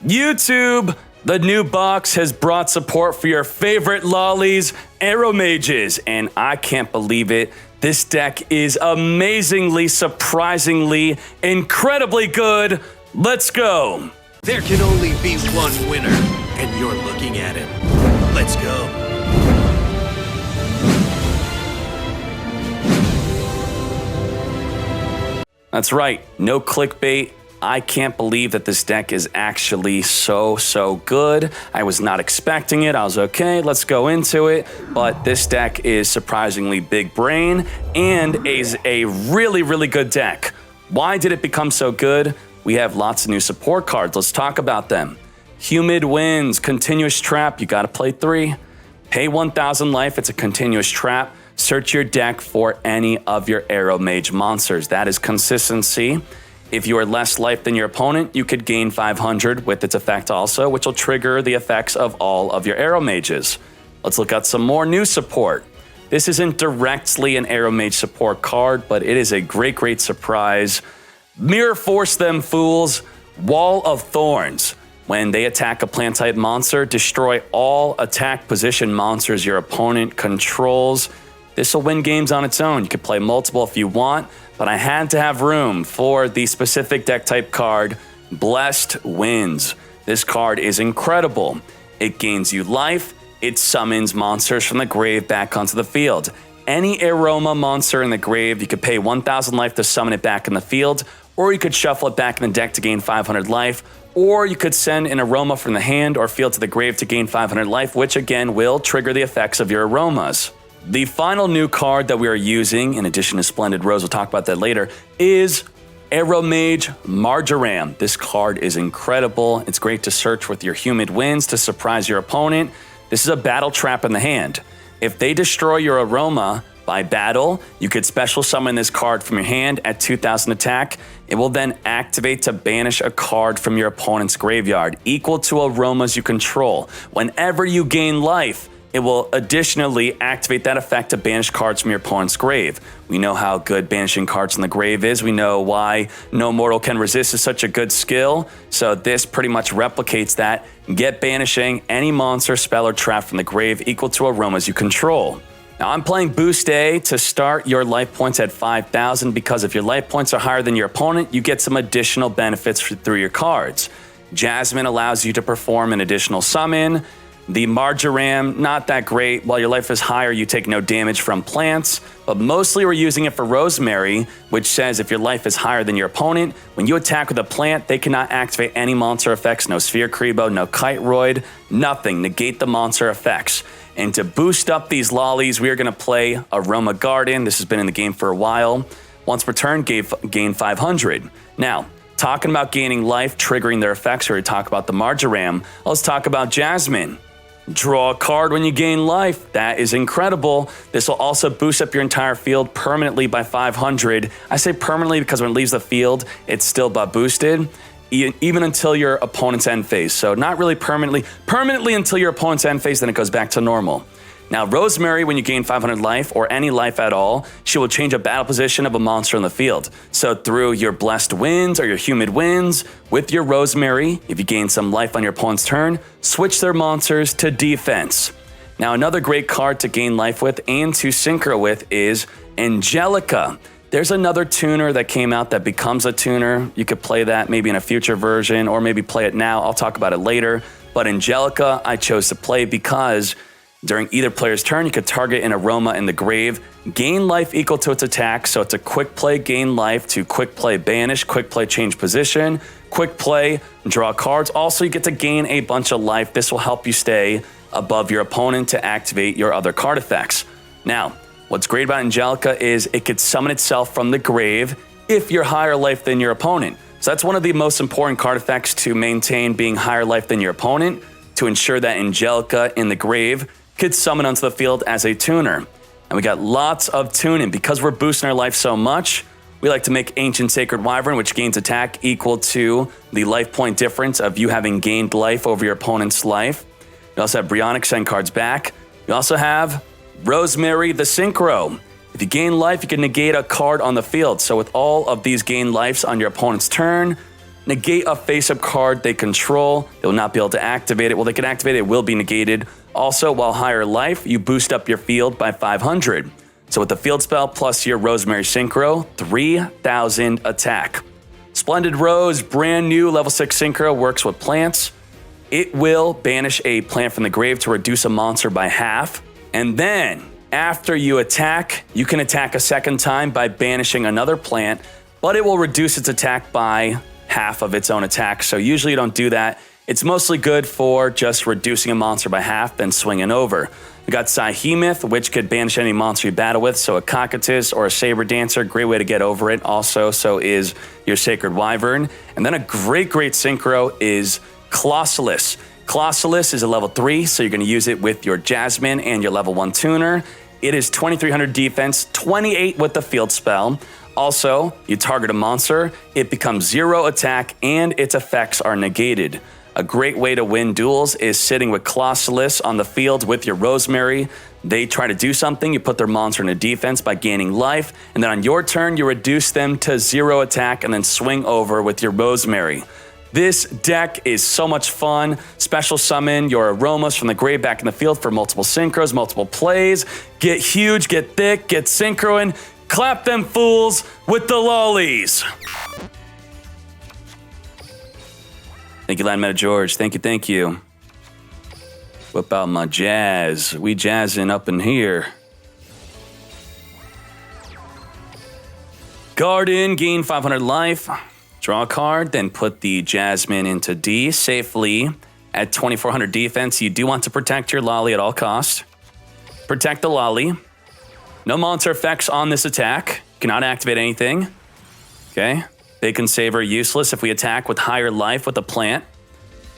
YouTube, the new box has brought support for your favorite lollies, Aromages, and I can't believe it. This deck is amazingly, surprisingly, incredibly good. Let's go. There can only be one winner, and you're looking at him. Let's go. That's right, no clickbait. I can't believe that this deck is actually so good. I was not expecting it. I was okay, let's go into it. But this deck is surprisingly big brain and is a really good deck. Why did it become so good? We have lots of new support cards. Let's talk about them. Humid Winds, Continuous Trap, you gotta play 3. Pay 1,000 life, it's a continuous trap. Search your deck for any of your Aromage monsters. That is consistency. If you are less life than your opponent, you could gain 500 with its effect also, which will trigger the effects of all of your Aromages. Let's look at some more new support. This isn't directly an Aromage support card, but it is a great surprise. Mirror Force them fools. Wall of Thorns. When they attack a plant-type monster, destroy all attack position monsters your opponent controls. This will win games on its own. You could play multiple if you want, but I had to have room for the specific deck type card, Blessed Winds. This card is incredible. It gains you life. It summons monsters from the grave back onto the field. Any aroma monster in the grave, you could pay 1,000 life to summon it back in the field, or you could shuffle it back in the deck to gain 500 life, or you could send an aroma from the hand or field to the grave to gain 500 life, which again will trigger the effects of your aromas. The final new card that we are using, in addition to Splendid Rose, we'll talk about that later, is Aromage Marjoram. This card is incredible. It's great to search with your Humid Winds to surprise your opponent. This is a battle trap in the hand. If they destroy your aroma by battle, you could special summon this card from your hand at 2,000 attack. It will then activate to banish a card from your opponent's graveyard, equal to aromas you control. Whenever you gain life, it will additionally activate that effect to banish cards from your opponent's grave. We know how good banishing cards from the grave is. We know why No Mortal Can Resist is such a good skill. So this pretty much replicates that. Get banishing any monster, spell, or trap from the grave equal to aromas you control. Now I'm playing Boost A to start your life points at 5,000 because if your life points are higher than your opponent, you get some additional benefits through your cards. Jasmine allows you to perform an additional summon. The Marjoram, not that great. While your life is higher, you take no damage from plants, but mostly we're using it for Rosemary, which says if your life is higher than your opponent, when you attack with a plant, they cannot activate any monster effects, no Sphere Creebo, no Kiteroid, nothing, negate the monster effects. And to boost up these lollies, we are going to play Aroma Garden. This has been in the game for a while. Once per turn, gain 500. Now, talking about gaining life, triggering their effects, or we talk about the Marjoram, let's talk about Jasmine. Draw a card when you gain life. That is incredible. This will also boost up your entire field permanently by 500. I say permanently because when it leaves the field, it's still boosted, even until your opponent's end phase. So not really permanently. Permanently until your opponent's end phase, then it goes back to normal. Now, Rosemary, when you gain 500 life or any life at all, she will change a battle position of a monster in the field. So through your Blessed Winds or your Humid Winds, with your Rosemary, if you gain some life on your opponent's turn, switch their monsters to defense. Now, another great card to gain life with and to synchro with is Angelica. There's another tuner that came out that becomes a tuner. You could play that maybe in a future version or maybe play it now. I'll talk about it later. But Angelica, I chose to play because during either player's turn, you could target an aroma in the grave, gain life equal to its attack, so it's a quick play gain life to quick play banish, quick play change position, quick play draw cards. Also, you get to gain a bunch of life. This will help you stay above your opponent to activate your other card effects. Now, what's great about Angelica is it could summon itself from the grave if you're higher life than your opponent. So that's one of the most important card effects to maintain being higher life than your opponent, to ensure that Angelica in the grave could summon onto the field as a tuner. And we got lots of tuning. Because we're boosting our life so much, we like to make Ancient Sacred Wyvern, which gains attack equal to the life point difference of you having gained life over your opponent's life. We also have Brionic, send cards back. We also have Rosemary the Synchro. If you gain life, you can negate a card on the field. So with all of these gain lives on your opponent's turn, negate a face-up card they control. They will not be able to activate it. Well, they can activate it. It will be negated. Also, while higher life, you boost up your field by 500. So with the field spell plus your Rosemary Synchro, 3,000 attack. Splendid Rose, brand new level 6 Synchro, works with plants. It will banish a plant from the grave to reduce a monster by half. And then, after you attack, you can attack a second time by banishing another plant, but it will reduce its attack by half of its own attack. So usually you don't do that. It's mostly good for just reducing a monster by half, then swinging over. We got Psyhemoth, which could banish any monster you battle with, so a Cocytus or a Saber Dancer, great way to get over it. Also, so is your Sacred Wyvern. And then a great Synchro is Colossalus. Colossalus is a level 3, so you're going to use it with your Jasmine and your level 1 tuner. It is 2,300 defense, 28 with the field spell. Also, you target a monster, it becomes 0 attack, and its effects are negated. A great way to win duels is sitting with Colossalus on the field with your Rosemary. They try to do something, you put their monster in a defense by gaining life, and then on your turn, you reduce them to 0 attack and then swing over with your Rosemary. This deck is so much fun. Special summon your Aromas from the grave back in the field for multiple synchros, multiple plays. Get huge, get thick, get synchroing. Clap them fools with the lollies. Thank you, Meta George. Thank you. Whip out my jazz. We jazzing up in here. Garden, gain 500 life. Draw a card, then put the Jasmine into D safely. At 2,400 defense, you do want to protect your Lolly at all costs. Protect the Lolly. No monster effects on this attack. Cannot activate anything. Okay. Bacon Saver, useless if we attack with higher life with a plant.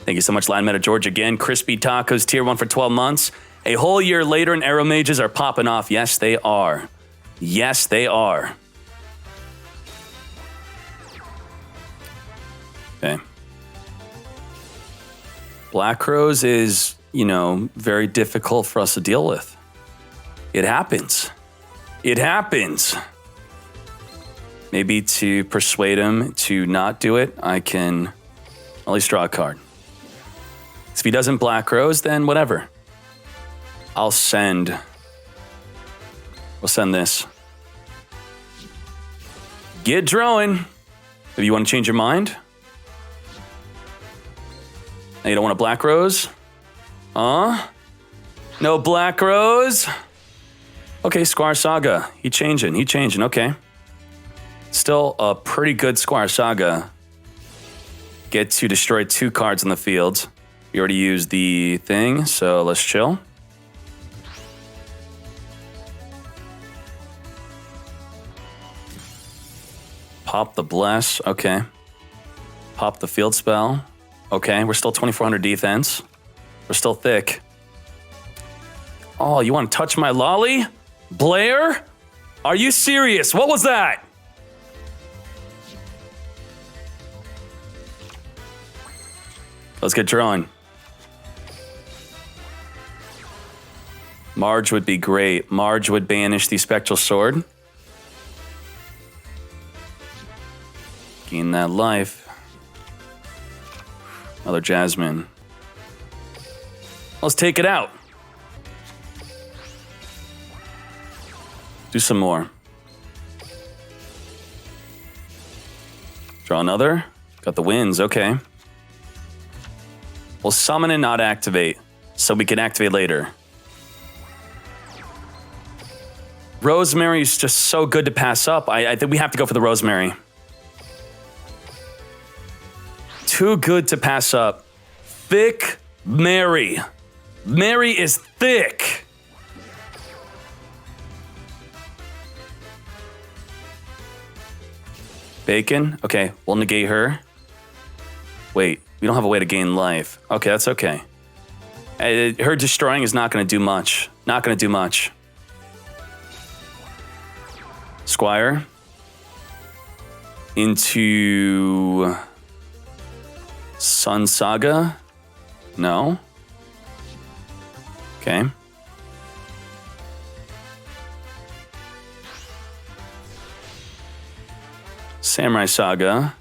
Thank you so much, Meta George again. Crispy Tacos, tier 1 for 12 months. A whole year later and Aromages are popping off. Yes, they are. Yes, they are. Okay. Black Rose is, very difficult for us to deal with. It happens. It happens. Maybe to persuade him to not do it, I can at least draw a card. If he doesn't Black Rose, then whatever. We'll send this. Get drawing. If you want to change your mind. Now you don't want a Black Rose? No Black Rose? Okay, Squire Saga. He changing, okay. Still a pretty good Squire Saga. Get to destroy 2 cards in the field. We already used the thing, so let's chill. Pop the Bless, okay. Pop the field spell. Okay, we're still 2,400 defense. We're still thick. Oh, you want to touch my Lolly? Blair? Are you serious? What was that? Let's get drawing. Marge would be great. Marge would banish the Spectral Sword. Gain that life. Another Jasmine. Let's take it out. Do some more. Draw another. Got the winds, okay. We'll summon and not activate, so we can activate later. Rosemary is just so good to pass up. I think we have to go for the Rosemary. Too good to pass up. Thick Mary. Mary is thick. Bacon? Okay, we'll negate her. Wait, we don't have a way to gain life. Okay, that's okay. Her destroying is not going to do much. Not going to do much. Squire. Into Sun Saga? No. Okay. Samurai Saga.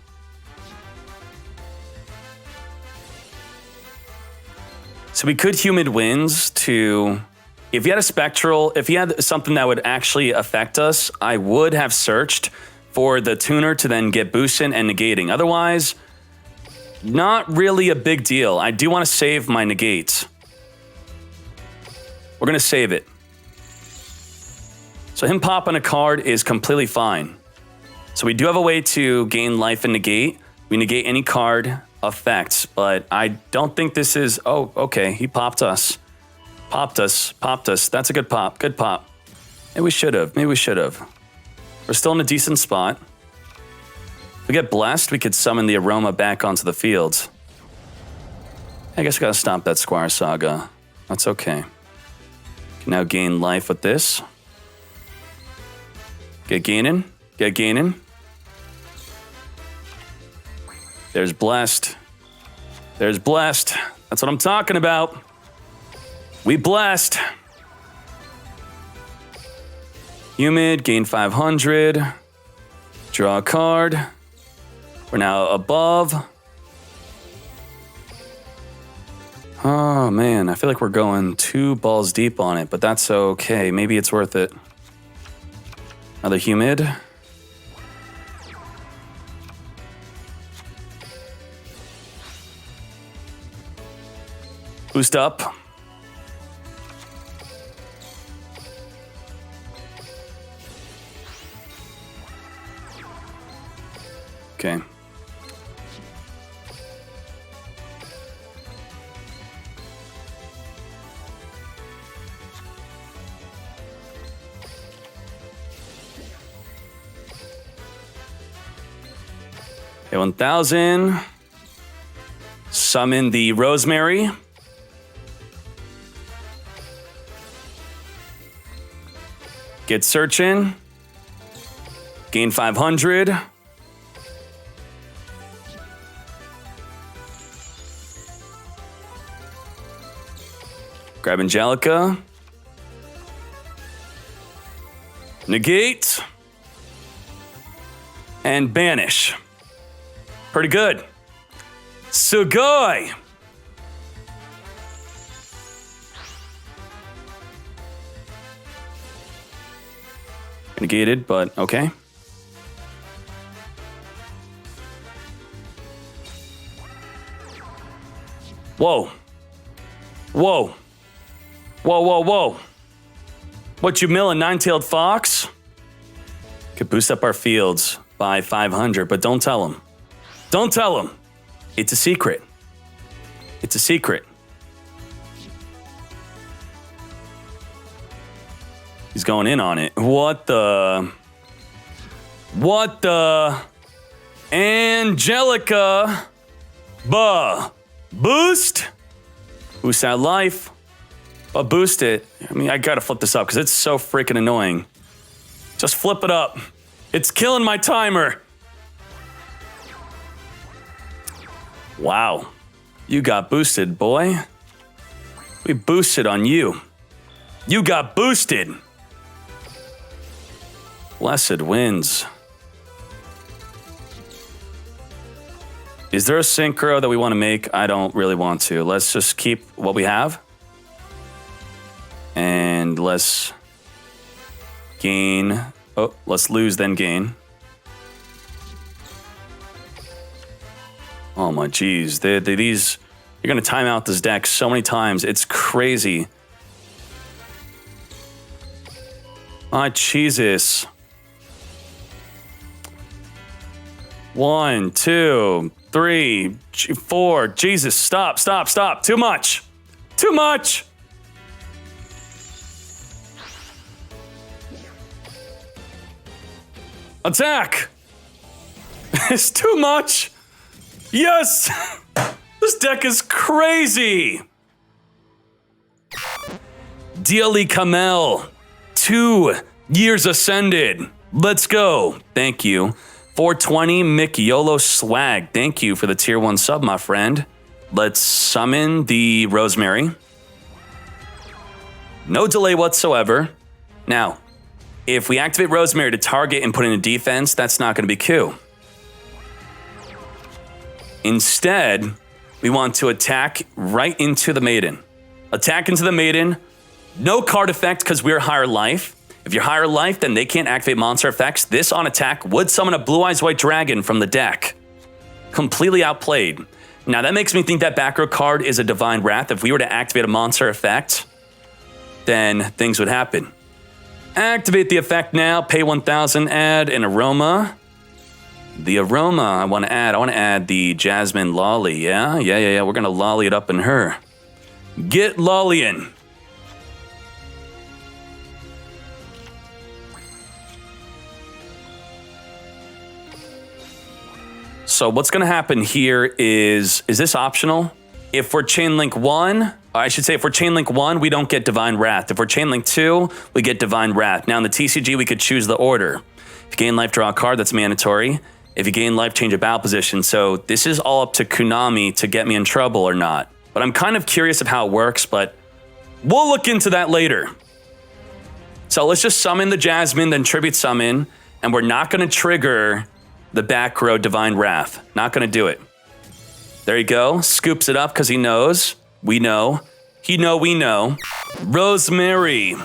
So we could humid winds to... If you had a spectral, if you had something that would actually affect us, I would have searched for the tuner to then get boosting and negating. Otherwise, not really a big deal. I do want to save my negates. We're going to save it. So him popping a card is completely fine. So we do have a way to gain life and negate. We negate any card effects, but I don't think this is... Oh, okay, he popped us. Popped us. That's a good pop. Good pop. Maybe we should have. We're still in a decent spot. If we get blessed, we could summon the Aroma back onto the field. I guess we gotta stop that Squire Saga. That's okay. Can now gain life with this. Get gaining. There's blessed. That's what I'm talking about. We blessed. Humid, gain 500. Draw a card. We're now above. Oh man, I feel like we're going 2 balls deep on it, but that's okay. Maybe it's worth it. Another humid. Boost up. Okay. Okay, 1000. Summon the Rosemary. Get searching. Gain 500. Grab Angelica. Negate. And banish. Pretty good. Sugoi. Negated, but okay. Whoa. What you millin', nine-tailed fox? Could boost up our fields by 500, but don't tell him. Don't tell him. It's a secret. It's a secret. He's going in on it. What the? Angelica. Boost. Boost that life. But boost it. I mean, I gotta flip this up because it's so freaking annoying. Just flip it up. It's killing my timer. Wow. You got boosted, boy. We boosted on you. You got boosted. Blessed wins. Is there a synchro that we want to make? I don't really want to. Let's just keep what we have. And let's gain. Oh, let's lose, then gain. Oh my geez. These, you're going to time out this deck so many times. It's crazy. Ah, Jesus. 1, 2, 3, 4. Jesus, stop. Too much. Attack. It's too much. Yes. This deck is crazy. Diali Kamel. 2 years ascended. Let's go. Thank you. 420 Mick YOLO Swag. Thank you for the tier 1 sub, my friend. Let's summon the Rosemary. No delay whatsoever. Now, if we activate Rosemary to target and put in a defense, that's not going to be Q. Instead, we want to attack right into the Maiden. Attack into the Maiden. No card effect because we're higher life. If you're higher life, then they can't activate monster effects. This on attack would summon a Blue Eyes White Dragon from the deck. Completely outplayed. Now that makes me think that back row card is a Divine Wrath. If we were to activate a monster effect, then things would happen. Activate the effect now, pay 1,000, add an aroma. The aroma I want to add the Jasmine Lolly, yeah? Yeah, we're gonna lolly it up in her. Get lollying. So what's gonna happen here is this optional? If we're chain link 1, I should say if we're chain link 1, we don't get Divine Wrath. If we're chain link 2, we get Divine Wrath. Now in the TCG, we could choose the order. If you gain life, draw a card, that's mandatory. If you gain life, change a battle position. So this is all up to Konami to get me in trouble or not. But I'm kind of curious of how it works, but we'll look into that later. So let's just summon the Jasmine, then tribute summon, and we're not gonna trigger the back row Divine Wrath. Not gonna do it. There you go, scoops it up because he knows. We know. We know. Rosemary.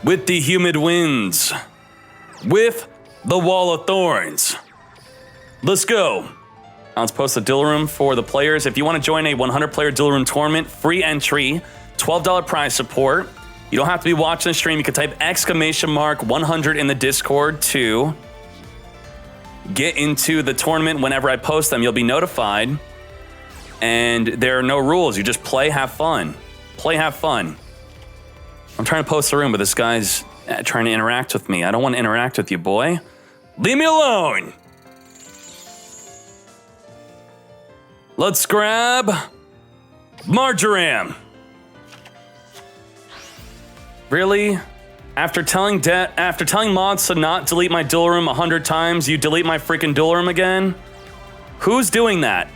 With the humid winds. With the wall of thorns. Let's go. Now let's post the Duel Room for the players. If you want to join a 100-player Duel Room tournament, free entry, $12 prize support. You don't have to be watching the stream. You can type !100 in the Discord to get into the tournament. Whenever I post them, you'll be notified. And there are no rules. You just play, have fun. Play, have fun. I'm trying to post the room, but this guy's trying to interact with me. I don't want to interact with you, boy. Leave me alone. Let's grab Marjoram. Really? After telling mods to not delete my Duel Room 100 times, you delete my freaking Duel Room again? Who's doing that?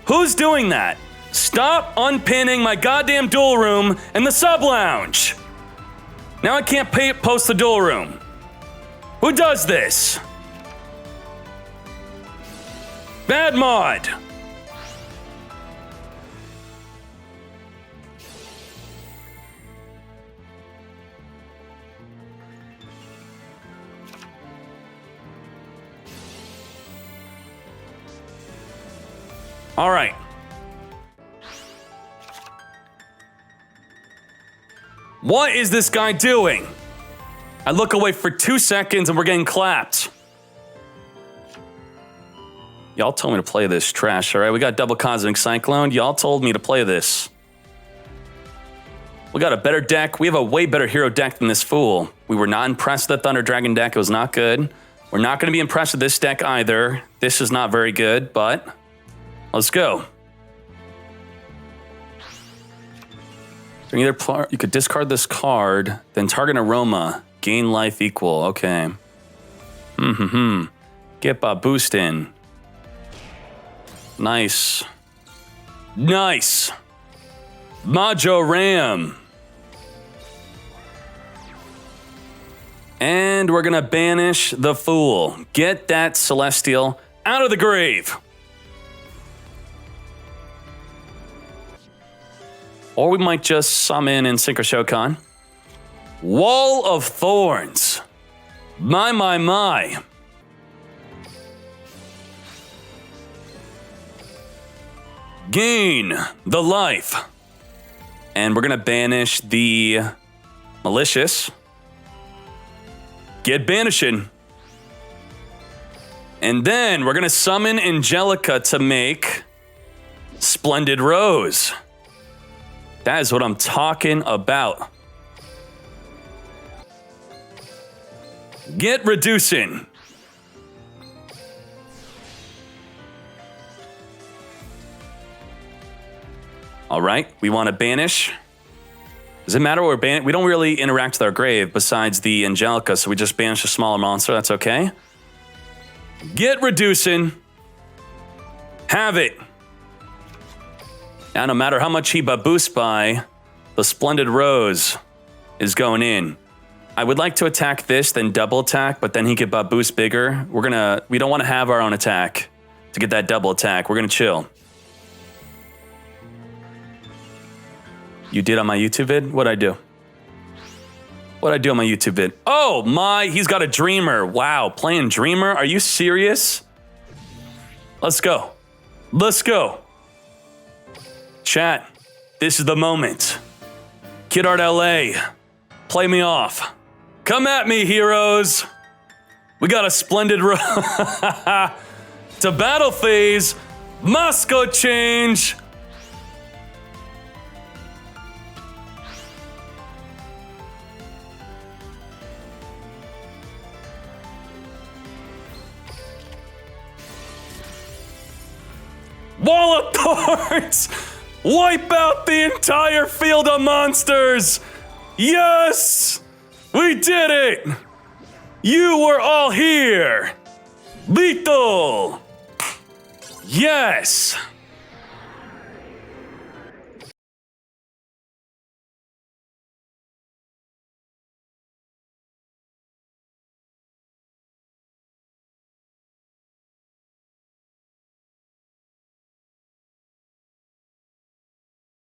Who's doing that? Stop unpinning my goddamn Duel Room in the sub lounge. Now I can't post the Duel Room. Who does this? Bad mod. All right. What is this guy doing? I look away for 2 seconds and we're getting clapped. Y'all told me to play this trash, all right? We got double Cosmic Cyclone. Y'all told me to play this. We got a better deck. We have a way better hero deck than this fool. We were not impressed with the Thunder Dragon deck. It was not good. We're not going to be impressed with this deck either. This is not very good, but let's go. You could discard this card, then target Aroma. Gain life equal. Okay. Get a boost in. Nice. Nice. Majo Ram. And we're gonna banish the Fool. Get that Celestial out of the grave. Or we might just summon in Synchro Shokan. Wall of Thorns. My. Gain the life. And we're gonna banish the Malicious. Get banishing. And then we're gonna summon Angelica to make Splendid Rose. That is what I'm talking about. Get reducing. All right, we want to banish. Does it matter what we're banishing? We don't really interact with our grave besides the Angelica, so we just banish a smaller monster. That's okay. Get reducing. Have it. Now, no matter how much he boosts by, the Splendid Rose is going in. I would like to attack this, then double attack, but then he could boost bigger. We don't want to have our own attack to get that double attack. We're gonna chill. You did on my YouTube vid? What'd I do? What'd I do on my YouTube vid? Oh my, he's got a Dreamer. Wow, playing Dreamer? Are you serious? Let's go. Let's go. Chat, this is the moment. Kid Art LA, play me off. Come at me, heroes. We got a splendid to battle phase. Moscow change. Wall of Thorns! Wipe out the entire field of monsters! Yes! We did it! You were all here! Lethal! Yes!